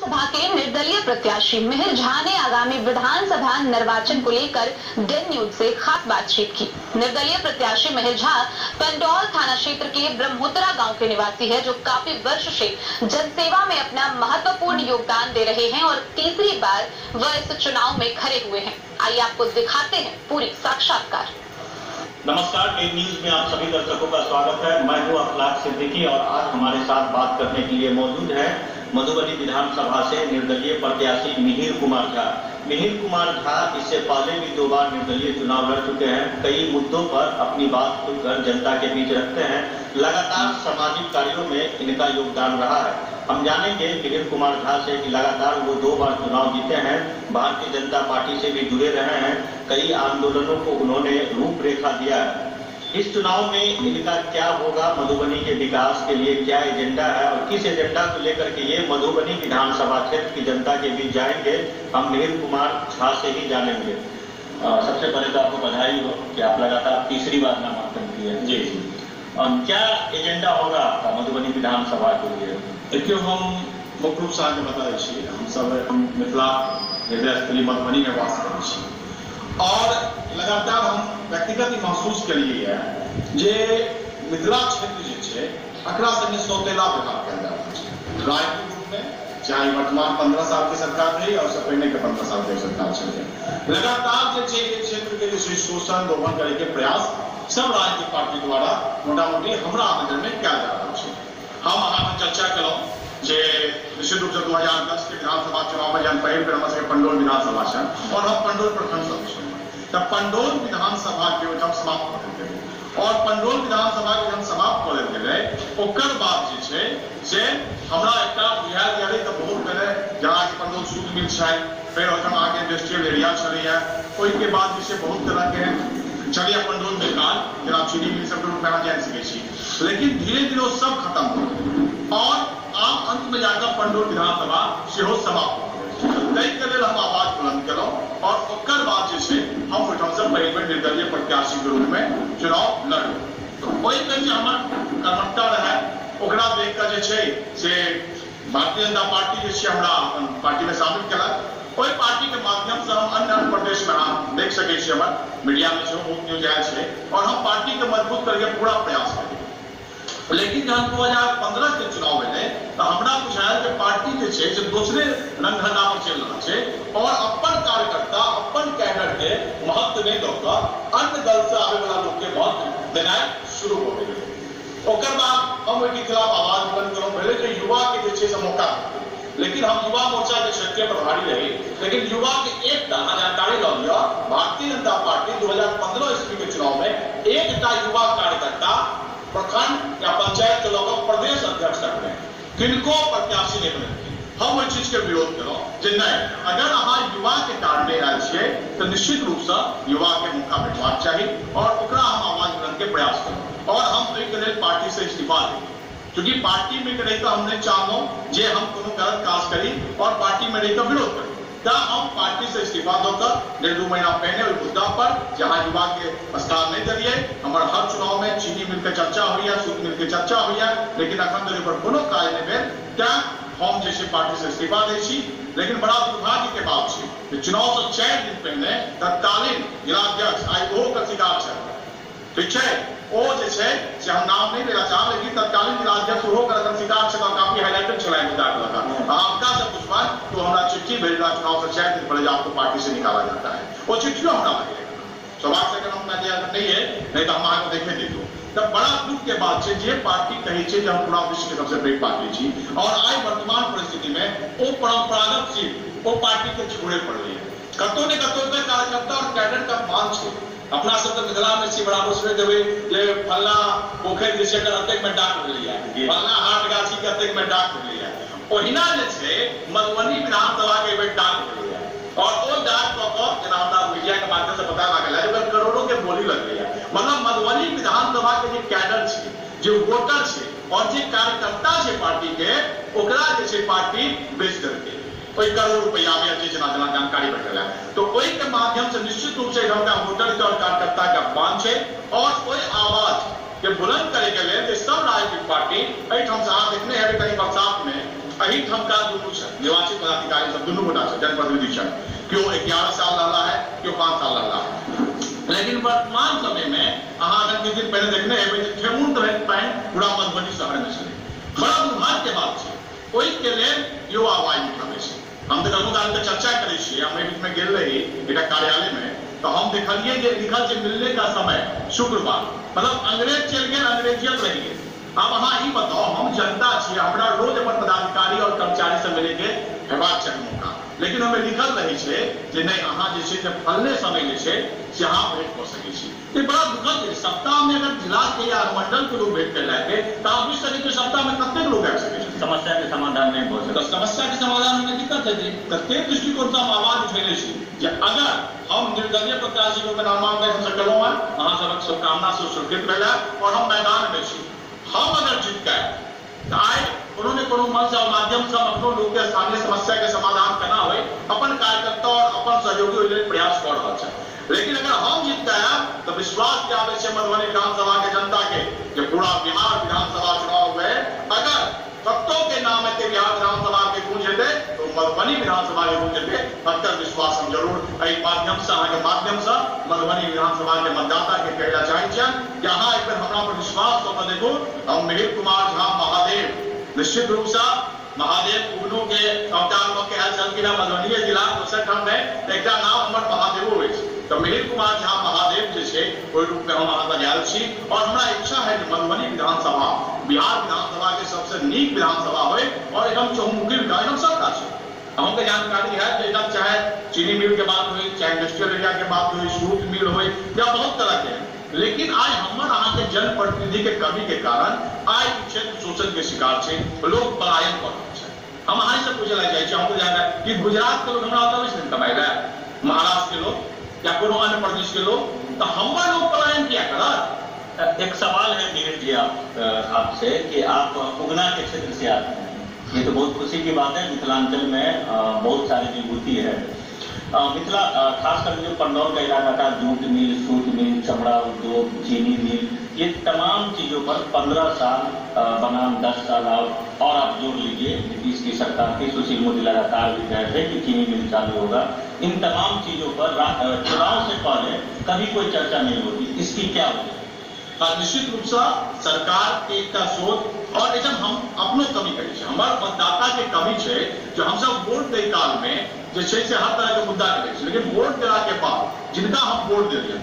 सभा के निर्दलीय प्रत्याशी मिहिर झा ने आगामी विधानसभा निर्वाचन को लेकर डेन न्यूज से खास बातचीत की। निर्दलीय प्रत्याशी मिहिर झा पंडौल थाना क्षेत्र के ब्रह्मोत्तरा गांव के निवासी है, जो काफी वर्ष से जनसेवा में अपना महत्वपूर्ण योगदान दे रहे हैं और तीसरी बार वह इस चुनाव में खड़े हुए हैं। आइए आपको दिखाते हैं पूरी साक्षात्कार। नमस्कार, डेन न्यूज में आप सभी दर्शकों का स्वागत है। मैं हूं अखलाक सिद्दीकी और आज हमारे साथ बात करने के लिए मौजूद है मधुबनी विधानसभा से निर्दलीय प्रत्याशी मिहिर कुमार झा। मिहिर कुमार झा इससे पहले भी 2 बार निर्दलीय चुनाव लड़ चुके हैं। कई मुद्दों पर अपनी बात खुलकर जनता के बीच रखते हैं। लगातार सामाजिक कार्यों में इनका योगदान रहा है। हम जानेंगे मिहिर कुमार झा से कि लगातार वो 2 बार चुनाव जीते हैं, भारतीय जनता पार्टी से भी जुड़े रहे हैं, कई आंदोलनों को उन्होंने रूपरेखा दिया है। इस चुनाव में इनका क्या होगा, मधुबनी के विकास के लिए क्या एजेंडा है और किस एजेंडा को लेकर के ये मधुबनी विधानसभा क्षेत्र की जनता के बीच जाएंगे, हम मिहिर कुमार झा से ही जानेंगे। सबसे पहले तो आपको बधाई हो कि आप लगातार तीसरी बार नामांकन किए। जी जी, क्या एजेंडा होगा आपका मधुबनी विधानसभा के लिए? देखिए, हम मुख्य रूप से आगे बता दी, हम सब मिथिला हृदय स्थली मधुबनी में वास करें और लगातार हम व्यक्तिगत महसूस करिए जे मिथिला क्षेत्र अकरा संगे सौतेला व्यवहार कल जा रहा है। राजनीतिक रूप में चाहे वर्तमान 15 साल की सरकार रही और उससे पहले के 15 साल की सरकार चल लगातार क्षेत्र के शोषण दोहन करे के प्रयास सब राजनीतिक पार्टी द्वारा मोटा मोटी हमारा नजर में क्या जा रहा है। हम अहाँ चर्चा कलौं जे निश्चित रूप से 2010 के विधानसभा चुनाव में जन पहल बेर पंडौल विधानसभा से और हम पंडौल प्रखंड सदस्य तब पंडौल विधानसभा के जब समाप्त कर देते और पंडौल विधानसभा के जब समाप्त कर देते ओकर बाद जे से हमरा एकटा बुझायल गेलै तऽ बहुत पहले जहाँ के पंडौल सूत मिल छै, फिर ओहिठाम आगे इंडस्ट्रियल एरिया छलैया, ओहिके बाद जे छै बहुत तरह के चलिए पंडौल विकास जेना चीनी मिल सब रूप में जान सकै छी, लेकिन धीरे धीरे सब खत्म हो और आब अंत में जाकर पंडौल विधानसभा सेहो समाप्त हो तय के लिए हम आवाज बुलंद करें और ओकर बाद जे छै हम ओहिठाम से पहले निर्दलीय प्रत्याशी के रूप में चुनाव लड़ू। तो ओहि में जे हमर कर्मठता रहे ओकरा देख कर जे छै से भारतीय जनता पार्टी जे छै हमरा अपन पार्टी में शामिल केलक। ओहि पार्टी के माध्यम से हम अन्य प्रदेश में हम देख सकै छी, हमर मीडिया में सेहो बहुत न्यूज आयल छै और हम पार्टी के मजबूत करके पूरा प्रयास करें। लेकिन जब 2015 के चुनाव में तो हमरा बुझायल कि पार्टी जे छै से दूसरे रंगधंधा पर चल रहा है और अपन कार्यकर्ता अपन कैडर के महत्व नहीं दौकर अन्य दल से आने वाला लोग के महत्व देना शुरू हो गए। ओकर बाद हम ओहि खिलाफ आवाज बुलंद करें। पहले जो युवा के जे से मौका, लेकिन हम युवा मोर्चा के क्षेत्रीय प्रभारी रही, लेकिन युवा के एक जानकारी लग लिया, भारतीय जनता पार्टी 2015 ईस्वी के चुनाव में एक युवा कार्यकर्ता प्रखंड या पंचायत के लोगों प्रदेश अध्यक्ष तक में किनको प्रत्याशी नहीं बने। हम ओहि चीज के विरोध करें जे नहीं, अगर अहाँ युवा के कारण आयल छियै तो निश्चित रूप से युवा के मौका भेटबाक चाहिए और ओकरा हम आवाज बुलंद के प्रयास करें और हम ओहि लेल पार्टी से इस्तीफा देंगे, क्योंकि पार्टी में रही तो हम नहीं चाहूँ जे हम कोनो गलत काज करी और पार्टी में रही तो विरोध करी। हम पार्टी से इस्तीफा देकर 1.5 महीना पहले उस मुद्दा पर जहां युवा के स्थान नहीं दिए, हमारे हर चुनाव में चीनी मिल के चर्चा हुई है, सूत मिल के चर्चा हुई है, लेकिन अखन तक पर कोनो कार्य नहीं भेल। क्या हम जैसे पार्टी से इस्तीफा दे छी, लेकिन बड़ा दुर्भाग्य के बात है चुनाव से 4 दिन पहले तत्कालीन जिलाध्यक्ष आई ओहो के शिकार छै, ठीक है, ओ जे छै से हम नाम नहीं लेना चाह, लेकिन तत्कालीन जिलाध्यक्ष ओहो के शिकार छै, काफी हाईलाइटेड छला मुद्दा के लगा आपका से पूछबा तो हमरा चिट्ठी भेजना चुनाव से 4 दिन पहले आपको पार्टी से निकाला जाता है। वो चिट्ठियों हमरा लगेगा स्वाभाविक से हम दिया नहीं है, नहीं तो हम आपको देखे देतो तब बड़ा दुख के बात है जे पार्टी कही छै जे हम पूरा विश्व के सबसे बड़ी पार्टी छी और आज वर्तमान परिस्थिति में वो परंपरागत सीट वो पार्टी के छोड़े पड़ रही है। कतौ ने कतौ तक कार्यकर्ता और कैडर का मान छै। अपना सब तो मिथिला में छी बराबर से देवे जे फल्ला पोखर जे छै अतेक में डाक मिल लिया, फल्ला हाट गाछी के अतेक में डाक मिल लिया, ओहिना जे छै मधुबनी विधानसभा के बेट डाक मिल लिया और वो डाक को जना हमरा मीडिया के माध्यम से पता लागल है जे करोड़ों के बोली लग रही है। मतलब मधुबनी विधानसभा के जे कैडर छै, जे वोटर छै और जे कार्यकर्ता छै पार्टी के, ओकरा जे छै पार्टी बेच करके कोई करोड़ रुपया में जना जना जानकारी बैठल है। तो ओहि के माध्यम से निश्चित रूप से हमरा वोटर और कार्यकर्ता का मान छै और कोई आवाज के बुलंद करे के लिए सब राजनीतिक पार्टी एहिठाम से अहाँ देखने हैं कहीं बरसात में अही ठमका दोनों छे निर्वाचित पदाधिकारी सब दोनों गोटा छे जनप्रतिनिधि छे क्यों 11 साल रहला है क्यों 5 साल रहला है। लेकिन वर्तमान समय में अहाँ अगर किछ दिन पहले देखने हेबै जे ठेमुन रहै पानि पूरा मधुबनी शहर में छलै, बड़ा दुर्भाग्य के बात छै। ओहि के लेल युवा आवाज उठाबै छै। हम तो कखनो काल के चर्चा करै छियै, हम बीच में गेल रही एक कार्यालय में, तो हम देखलिए जे लिखल छै मिलने का समय शुक्रवार, मतलब अंग्रेज चल गेल अंग्रेजियत रह गेल। अब अहाँ ई बताओ हम जनता छियै, हमरा रोज अपन पदाधिकारी और कर्मचारी से मिले के हेबाक चाही मौका, लेकिन हमें लिखल रही है कि नहीं अहाँ जे छै फलने समय जे छै से अहाँ भेंट कर सकै छी। ये बड़ा दुखद है। सप्ताह में अगर जिला के या मंडल के लोग भेंट कर लाते तो आप बुझ सके सप्ताह में कते लोग आ सके समस्या के समाधान नहीं हो सकता। समस्या के समाधान में दिक्कत है। कते दृष्टिकोण से हम आवाज उठेने छी जे अगर हम निर्दलीय प्रत्याशी के नामांकन हम सकलहुं हैं, अहाँ सबक शुभकामना से सुरक्षित रहला और हम मैदान में छी, हम अगर जीत गए तो आए उन्होंने कोनो मंच और माध्यम से अपनो लोग के स्थानीय समस्या के समाधान करना होय अपन कार्यकर्ता और अपन सहयोगी होय प्रयास कर रहल छै। लेकिन अगर हम जीत गए तो विश्वास के आवे छै मधुबनी विधानसभा के जनता के कि पूरा बिहार विधानसभा चुनाव में अगर सत्तों के नाम है बिहार विधानसभा के गूंज हेतै तो मधुबनी विधानसभा के गूंज हेतै। अक्कर विश्वास हम जरूर एहि माध्यम से अहाँ के माध्यम से मधुबनी विधानसभा के मतदाता के कहला चाहै छियन कि अहाँ एक बेर हमरा पर विश्वास क के देखू। हम मिहिर कुमार झा महादेव निश्चित रूप से महादेव उगनो के अवतार में कहल छलखिन मधुबनी जिला दोसर ठाम में एक नाम हमर महादेवो होइ छै, तो मिहिर कुमार झा महादेव जे छै ओहि रूप में हम अहाँ बजायल छी और हमरा इच्छा है कि मधुबनी विधानसभा बिहार विधानसभा के सबसे नीक विधानसभा होय और एकदम चहुमुखी विकास हम सबका छै। हमके जानकारी है कि एकदम चाहे चीनी मिल के बात हो चाहे इंडस्ट्रियल एरिया के बात हो सूत मिल हो या बहुत तरह के, लेकिन आज हमर अहाँ के जनप्रतिनिधि के कमी के कारण आज क्षेत्र शोषण के शिकार छै, लोग पलायन कर रहल छै। हम अहाँ से पूछे ला चाहै छी हमको जाना कि गुजरात के लोग हमरा आबै छै कमाई ला, महाराष्ट्र के लोग या कोनो अन्य प्रदेश के लोग, तो हमर लोग पलायन किया करत। एक सवाल है नीरज जी आपसे कि आप उगना के क्षेत्र से आते हैं, ये तो बहुत खुशी की बात है। मिथिलांचल में बहुत सारी विभूति है। मिथिला खासकर जो पंडौल का इलाका था, जूट मिल, सूत मिल, चमड़ा उद्योग, चीनी मिल, ये तमाम चीजों पर 15 साल बनाम 10 साल और आप जोड़ लीजिए नीतीश की सरकार की, सुशील मोदी लगातार भी कह रहे थे कि चीनी मिल चालू होगा। इन तमाम चीजों पर चुनाव से पहले कभी कोई चर्चा नहीं होती, इसकी क्या वजह? निश्चित रूप से सरकार के सोच और एकदम हम अपनो कमी करी छै, हमार मतदाता के कमी छै जो हम सब वोट दे काल में जैसे से हर तरह के मुद्दा करै छै, लेकिन वोट देला के बाद जिनका हम वोट देलिए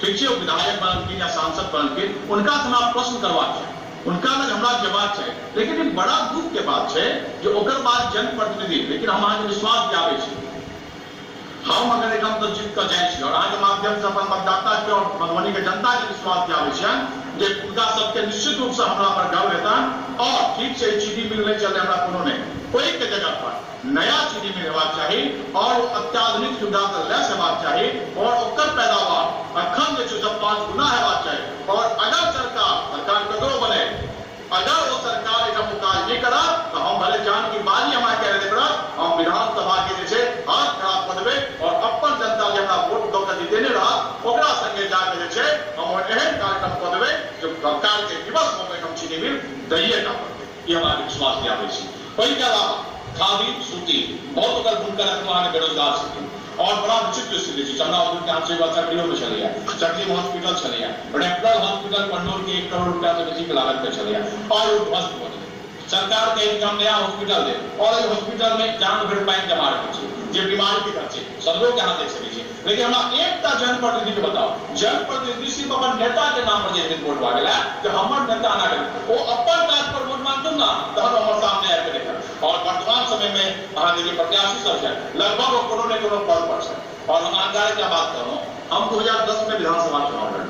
ठीक छै विधायक बनलखिन या सांसद बनलखिन उनका से हमरा प्रश्न करबाक छै, उनका लग हमरा जवाब छै। लेकिन ये बड़ा दुख के बात छै जो ओकर बाद जनप्रतिनिधि, लेकिन हम अहाँ के विश्वास दियाबै छी हम अगर एकदम तो जीत कर जाए और अहाँ के माध्यम से अपन मतदाता के और मधुबनी के जनता के विश्वास दियाबै छियन जे उनका सबके निश्चित रूप से हमरा पर गर्व हेता। और ठीक से चीनी मिल नहीं चले हमरा कोनो नहीं, कोई के जगह पर नया चीनी मिल हेबाक चाही और अत्याधुनिक सुविधा से लैस हेबाक चाही और ओकर पैदावार अखन जे छै 5 गुना हेबाक चाही। और अगर सरकार ककरो बने अगर वो सरकार एक मुकाज नहीं करा तो हम भले जान की बाजी हमारे कह रहे पड़ा हम विधानसभा के जैसे हाथ खड़ा कर देवे और अपन जनता जे हमरा वोट दो के जीतेने रहा ओकरा संगे जाके जे छै हम एहन कार्यक्रम कर देवे जो सरकार के दिवस में हम चीनी मिल दैये ना पड़ते, ये हमारे विश्वास दियाबै छी। ओहि के अलावा खादी सूती बहुत ओकर भूमिका रखवा के बेरोजगार छथिन और बड़ा विचित्र स्थिति छै। चमड़ा उद्योग के हाथ से चक्रियों में चले चक्री हॉस्पिटल चले रेफरल हॉस्पिटल पंडौल के 1 करोड़ रुपया से बेसी के लागत पे चले और वो ध्वस्त हो गए। सरकार के एकदम नया हॉस्पिटल दे और इस हॉस्पिटल में जान भर पाइन जमा रखे छै जे बीमारी के खर्चे सब लोग यहाँ देख सके छै। लेकिन हमरा एकटा जनप्रतिनिधि के बताओ, जनप्रतिनिधि सिर्फ अपन नेता के नाम पर जे वोट मांगे ला कि हमर नेता ना करे वो अपन काज पर वोट मांगतु ना तो हमर सामने आके देखा। और वर्तमान समय में अहाँ देखिए प्रत्याशी सब है लगभग कोनो ने कोनो पद पर है और हम आगे क्या बात कर रहा हूँ, हम 2010 में विधानसभा चुनाव लड़े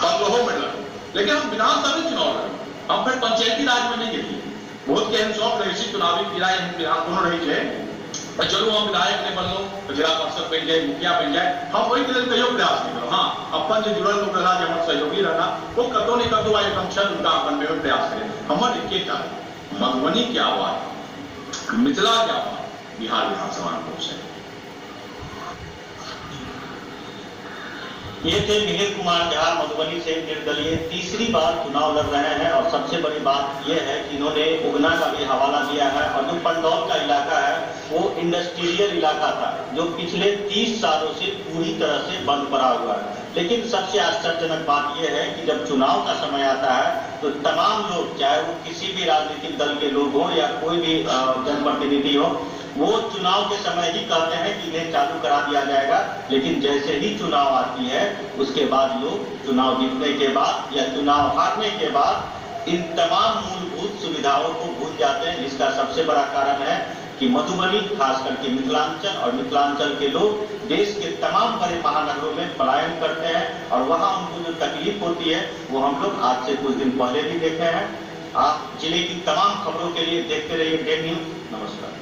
15 में लड़े, लेकिन हम विधानसभा चुनाव लड़े हम फिर पंचायती राज में नहीं गेलिए। बहुत के एहन शौक रही चुनावी किराए विधान दोनों रही है चलू हम विधायक नहीं बनलो जिला परिषद बन जाए मुखिया बन जाए, हम वही के लिए कहियो प्रयास नहीं करो। हाँ अपन जो जुड़ल लोग रहा जो सहयोगी रहा वो कतो नहीं कतो आए फंक्शन उनका अपन में प्रयास करें। हमारे एक मधुबनी की आवाज मिथिला की आवाज बिहार विधानसभा में पहुंचे। ये थे मिहिर कुमार झा, मधुबनी से निर्दलीय तीसरी बार चुनाव लड़ रहे हैं। और सबसे बड़ी बात यह है कि इन्होंने उगना का भी हवाला दिया है। और जो पंडौल का इलाका है वो इंडस्ट्रियल इलाका था, जो पिछले 30 सालों से पूरी तरह से बंद पड़ा हुआ है। लेकिन सबसे आश्चर्यजनक बात यह है कि जब चुनाव का समय आता है तो तमाम लोग, चाहे वो किसी भी राजनीतिक दल के लोग हों या कोई भी जनप्रतिनिधि हो, वो चुनाव के समय ही कहते हैं कि इन्हें चालू करा दिया जाएगा। लेकिन जैसे ही चुनाव आती है उसके बाद लोग चुनाव जीतने के बाद या चुनाव हारने के बाद इन तमाम मूलभूत सुविधाओं को भूल जाते हैं। जिसका सबसे बड़ा कारण है कि मधुबनी, खास करके मिथिलांचल और मिथिलांचल के लोग देश के तमाम बड़े महानगरों में पलायन करते हैं और वहां उनको जो तकलीफ होती है वो हम लोग आज से कुछ दिन पहले भी देखे हैं। आप जिले की तमाम खबरों के लिए देखते रहिए डेन न्यूज। नमस्कार।